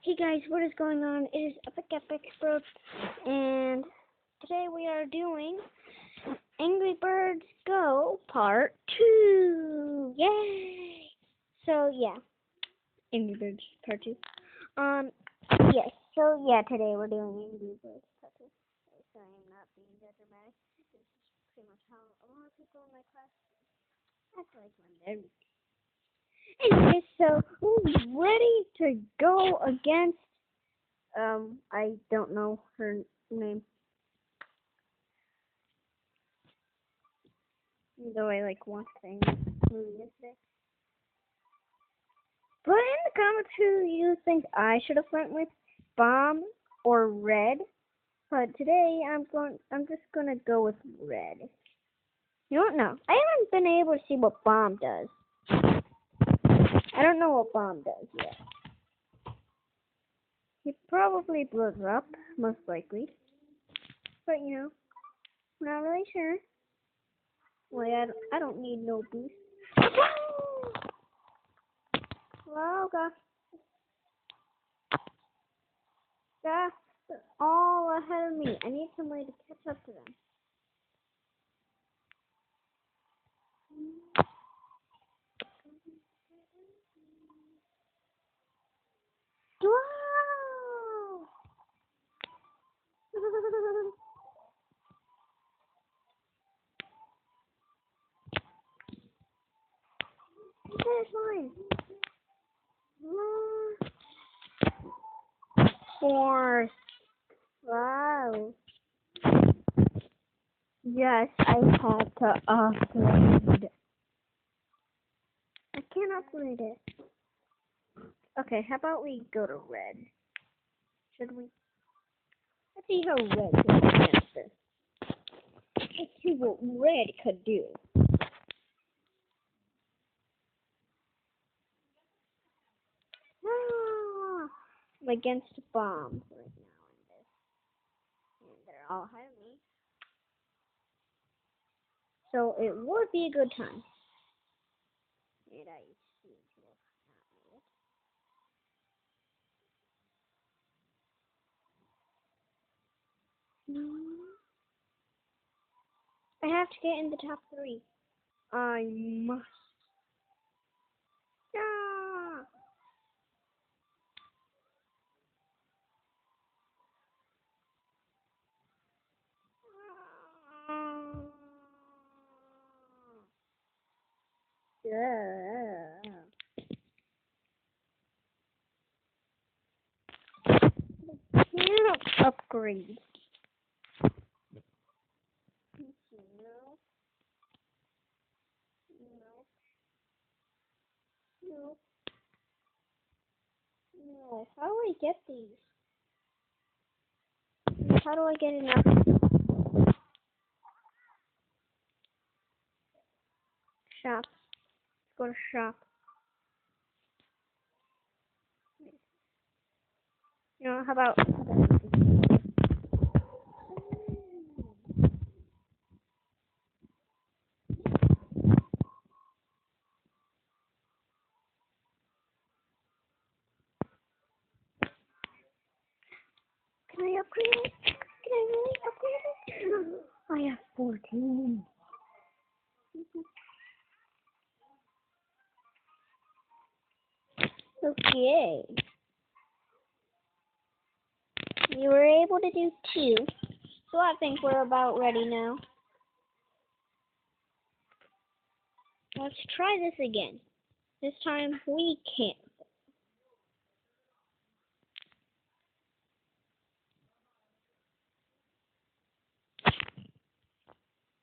Hey guys, what is going on? It is Epic Bro, and today we are doing Angry Birds Go Part 2! Yay! So yeah, Angry Birds Part 2. Yes, so yeah, today we're doing Angry Birds Part 2. So I'm not being that dramatic. This is pretty much how a lot of people in my class act like when they're... Anyway, so who's ready to go against I don't know her name. Though I watched the movie yesterday. Put in the comments who you think I should have went with, Bomb or Red. But today I'm just gonna go with Red. You don't know. I haven't been able to see what Bomb does. I don't know what Bomb does yet. He probably blows up, most likely. But not really sure. Wait, I don't need no boost. Wow, gosh. That's all ahead of me. I need somebody to catch up to them. Wow! Finish line. Fourth. Wow. Yes, I had to upgrade. I can't upgrade it. Okay, how about we go to Red? Should we? Let's see how Red does against this. Let's see what Red could do. I'm against bombs right now in this. And they're all ahead of me. So it would be a good time. And I seem to have not made it. I have to get in the top 3. I must. Yeah. Can't upgrade. No. How do I get these? How do I get enough? Shop. Let's go to shop. How about... Can I upgrade it? Can I really upgrade it? I have 14. Okay. You were able to do 2. So I think we're about ready now. Let's try this again. This time we can't